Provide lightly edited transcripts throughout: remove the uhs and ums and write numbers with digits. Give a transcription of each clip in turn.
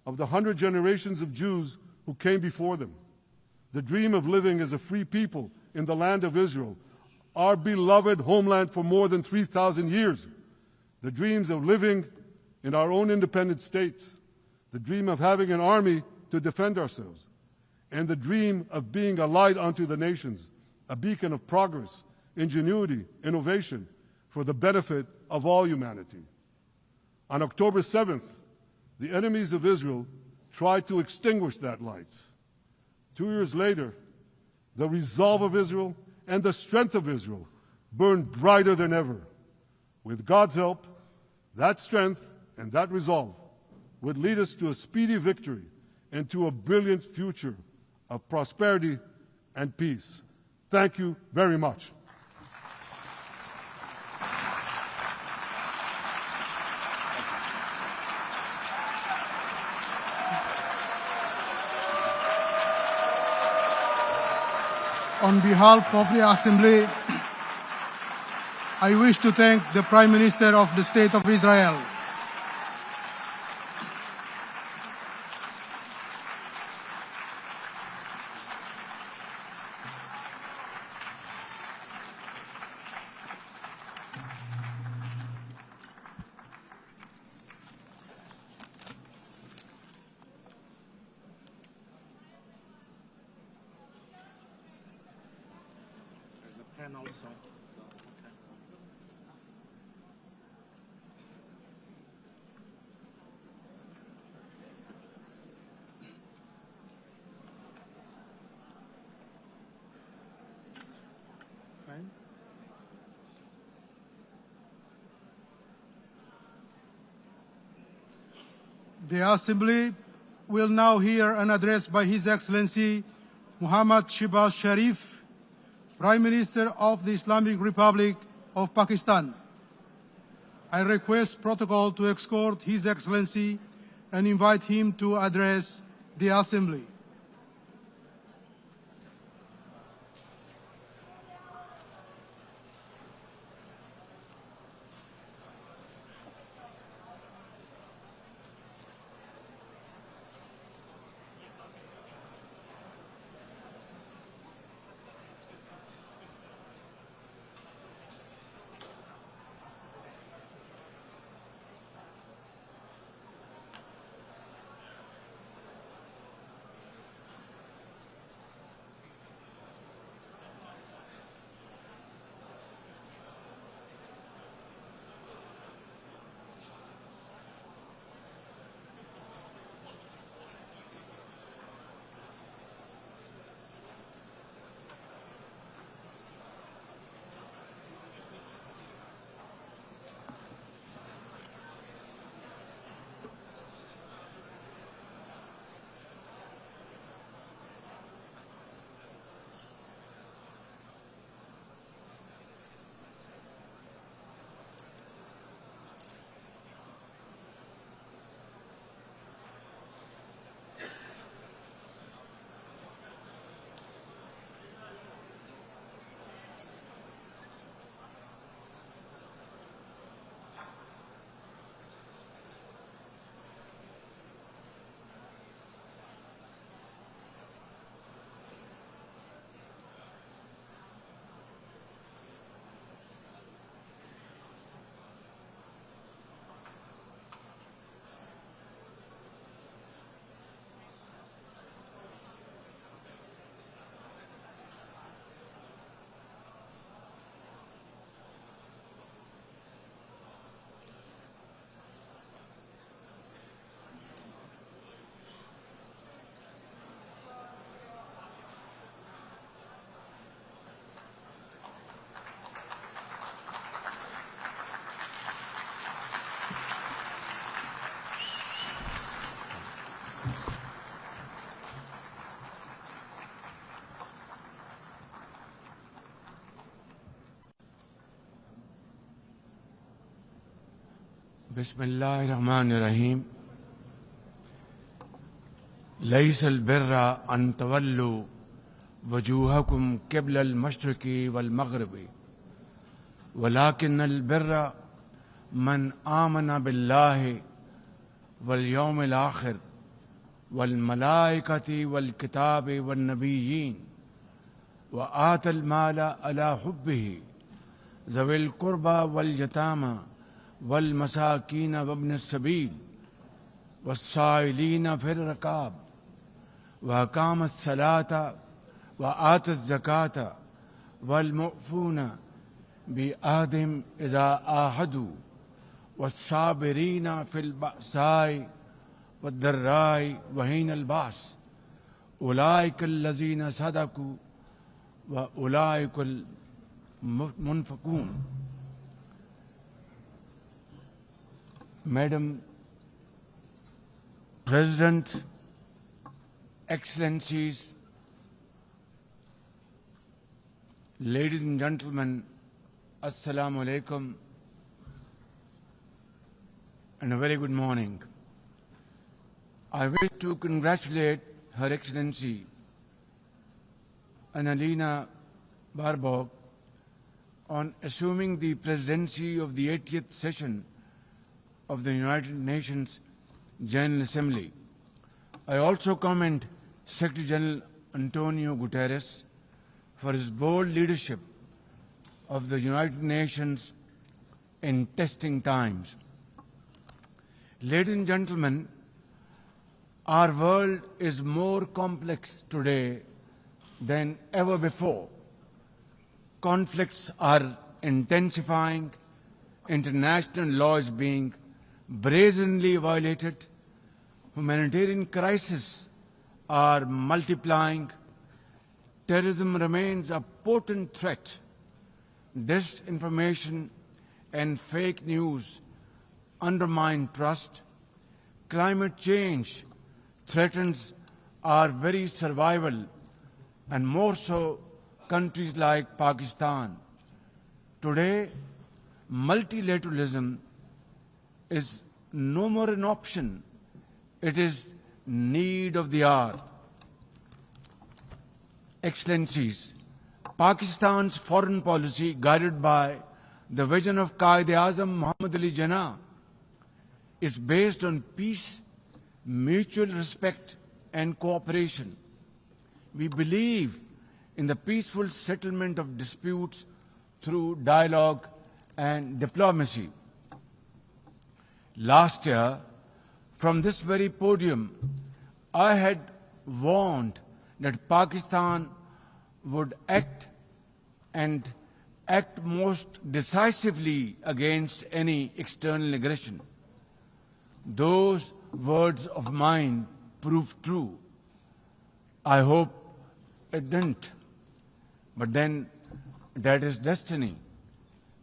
of the 100 generations of Jews who came before them. The dream of living as a free people in the land of Israel, our beloved homeland for more than 3,000 years. The dreams of living in our own independent state. The dream of having an army to defend ourselves. And the dream of being a light unto the nations, a beacon of progress, ingenuity, innovation for the benefit of all humanity. On October 7th, the enemies of Israel tried to extinguish that light. 2 years later, the resolve of Israel and the strength of Israel burned brighter than ever. With God's help, that strength and that resolve would lead us to a speedy victory and to a brilliant future of prosperity and peace. Thank you very much. On behalf of the Assembly, I wish to thank the Prime Minister of the State of Israel, The Assembly will now hear an address by His Excellency Muhammad Shehbaz Sharif, Prime Minister of the Islamic Republic of Pakistan. I request protocol to escort His Excellency and invite him to address the Assembly. बिस्मिल्लाहिर्रहमानिर्रहीम लैसल बिर्रा अन तवल्लु वजूहकुम क़िबलल मशरिक़ी वल मग़रिबी वलाकिन्नल बिर्रा मन आमना बिल्लाहि वल यौमिल आखिर वल्मलाइकति वल्किताब वन्नबिय्यीन व आतल माला अला हुब्बिही ज़विल कुर्बा वल यतामा वल मसाकीन वब्न सबील वस्साइलीन फिर रकाब व अकामत सलाता व आतत ज़काता वल मुफ़ून बि आहदिम इज़ा आहदू वस्साबिरीन फिल बअसाई वद्दर्राई वहीनल बास उलाइकल्लज़ीन सदकू व उलाइकल मुनफकून. Madam President, Excellencies, ladies and gentlemen, Assalamu alaikum and a very good morning. I wish to congratulate Her Excellency Annalena Baerbock on assuming the presidency of the 80th session of the United Nations General Assembly. I also commend Secretary General Antonio Guterres for his bold leadership of the United Nations in testing times. Ladies and gentlemen, our world is more complex today than ever before. Conflicts are intensifying, international law is being brazenly violated, humanitarian crises are multiplying, terrorism remains a potent threat, disinformation and fake news undermine trust, climate change threatens our very survival, and more so countries like Pakistan. Today, multilateralism is no more an option. It is need of the hour. Excellencies, Pakistan's foreign policy, guided by the vision of Quaid-e-Azam Muhammad Ali Jinnah, is based on peace, mutual respect and cooperation. We believe in the peaceful settlement of disputes through dialogue and diplomacy. Last year, from this very podium, I had warned that Pakistan would act most decisively against any external aggression. Those words of mine proved true. I hope it didn't. But then that is destiny.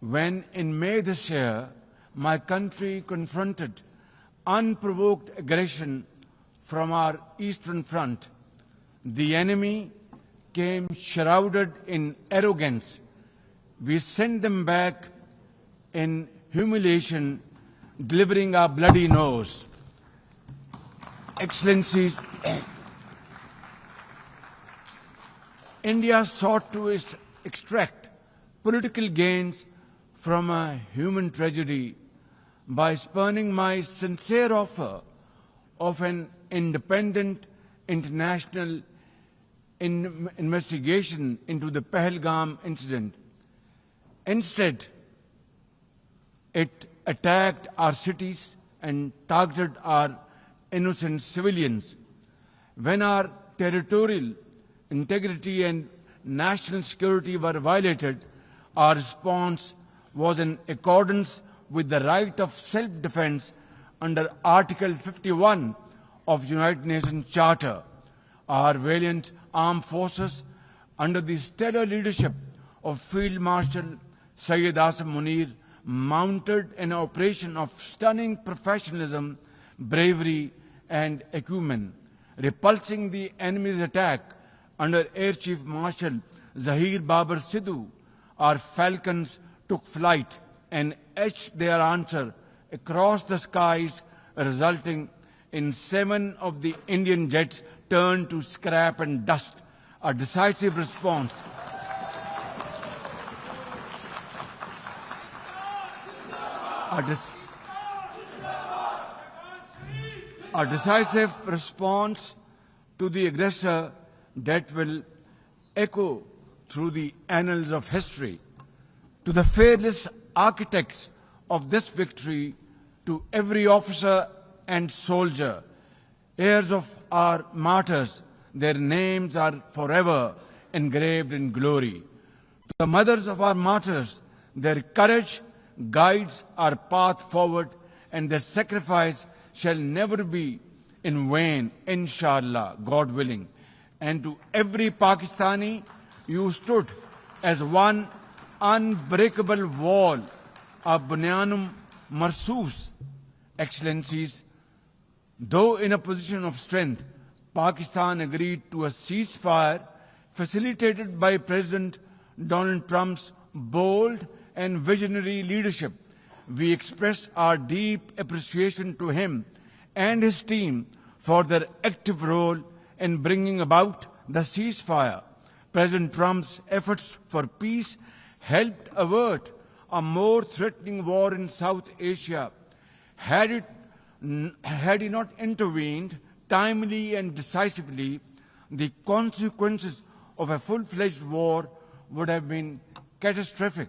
When in May this year, my country confronted unprovoked aggression from our eastern front, the enemy came shrouded in arrogance. We sent them back in humiliation, delivering our bloody nose. Excellencies, India sought to extract political gains from a human tragedy by spurning my sincere offer of an independent international investigation into the Pahalgam incident. Instead, it attacked our cities and targeted our innocent civilians. When our territorial integrity and national security were violated, our response was in accordance with the right of self-defense under Article 51 of United Nations Charter. Our valiant armed forces, under the stellar leadership of Field Marshal Syed Asim Munir, mounted an operation of stunning professionalism, bravery and acumen. Repulsing the enemy's attack under Air Chief Marshal Zahir Babar Sidhu, our falcons took flight and etched their answer across the skies, resulting in 7 of the Indian jets turned to scrap and dust. A decisive response. a decisive response to the aggressor that will echo through the annals of history. To the fearless architects of this victory, to every officer and soldier, heirs of our martyrs, their names are forever engraved in glory. To the mothers of our martyrs, their courage guides our path forward, and their sacrifice shall never be in vain, inshallah, God willing. And to every Pakistani, you stood as one unbreakable wall, a bunyanum marsus. Excellencies, though in a position of strength, Pakistan agreed to a ceasefire facilitated by President Donald Trump's bold and visionary leadership. We express our deep appreciation to him and his team for their active role in bringing about the ceasefire. President Trump's efforts for peace helped avert a more threatening war in South Asia. Had he not intervened timely and decisively, the consequences of a full-fledged war would have been catastrophic.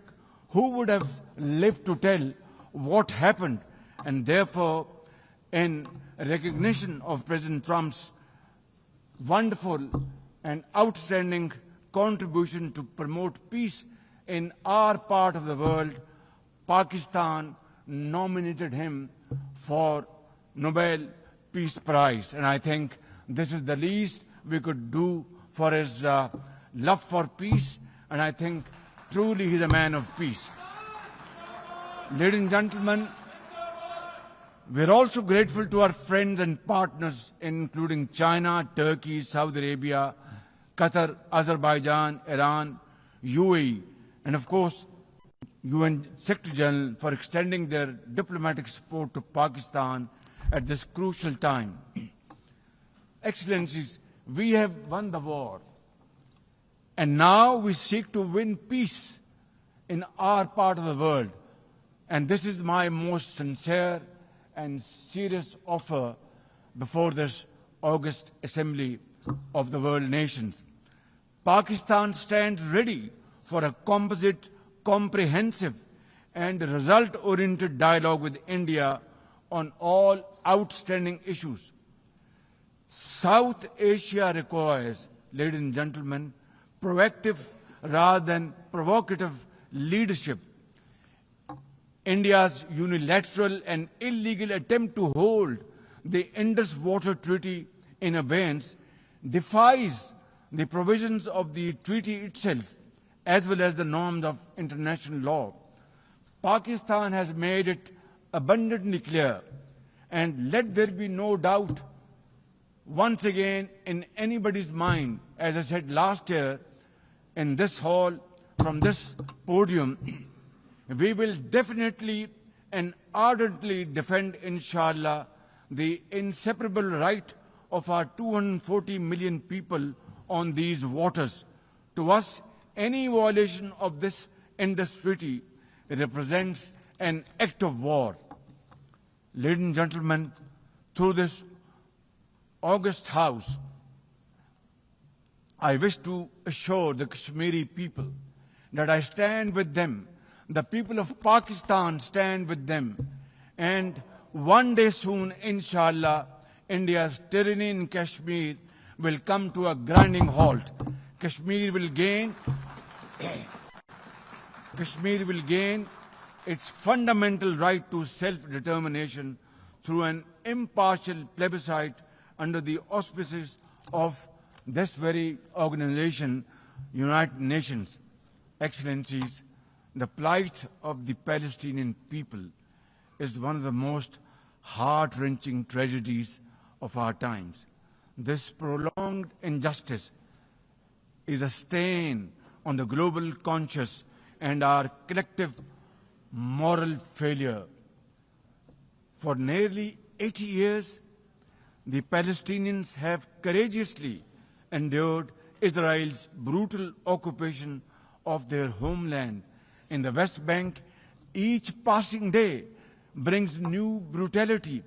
Who would have lived to tell what happened? And therefore, in recognition of President Trump's wonderful and outstanding contribution to promote peace in our part of the world, Pakistan nominated him for Nobel Peace Prize. And I think this is the least we could do for his love for peace. And I think truly he's a man of peace. Ladies and gentlemen, we're also grateful to our friends and partners, including China, Turkey, Saudi Arabia, Qatar, Azerbaijan, Iran, UAE, and of course, UN Secretary General for extending their diplomatic support to Pakistan at this crucial time. Excellencies, we have won the war, and now we seek to win peace in our part of the world. And this is my most sincere and serious offer before this August Assembly of the World Nations. Pakistan stands ready for a composite, comprehensive and result-oriented dialogue with India on all outstanding issues. South Asia requires, ladies and gentlemen, proactive rather than provocative leadership. India's unilateral and illegal attempt to hold the Indus Water Treaty in abeyance defies the provisions of the treaty itself as well as the norms of international law. Pakistan has made it abundantly clear, and let there be no doubt once again in anybody's mind, as I said last year in this hall, from this podium, we will definitely and ardently defend, inshallah, the inseparable right of our 240 million people on these waters. To us, any violation of this Indus Treaty represents an act of war. Ladies and gentlemen, through this august House, I wish to assure the Kashmiri people that I stand with them. The people of Pakistan stand with them. And one day soon, inshallah, India's tyranny in Kashmir will come to a grinding halt. Kashmir will gain its fundamental right to self-determination through an impartial plebiscite under the auspices of this very organization, United Nations. Excellencies, the plight of the Palestinian people is one of the most heart-wrenching tragedies of our times. This prolonged injustice is a stain on the global conscience and our collective moral failure. For nearly 80 years, the Palestinians have courageously endured Israel's brutal occupation of their homeland. In the West Bank, each passing day brings new brutality.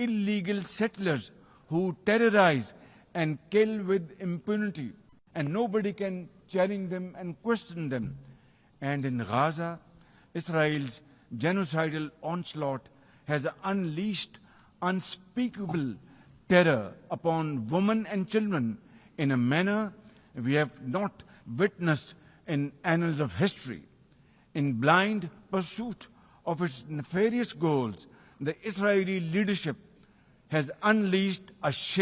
illegal settlers who terrorize and kill with impunity, and nobody can challenge them and question them. And in Gaza, Israel's genocidal onslaught has unleashed unspeakable terror upon women and children in a manner we have not witnessed in annals of history. In blind pursuit of its nefarious goals, the Israeli leadership has unleashed a shameful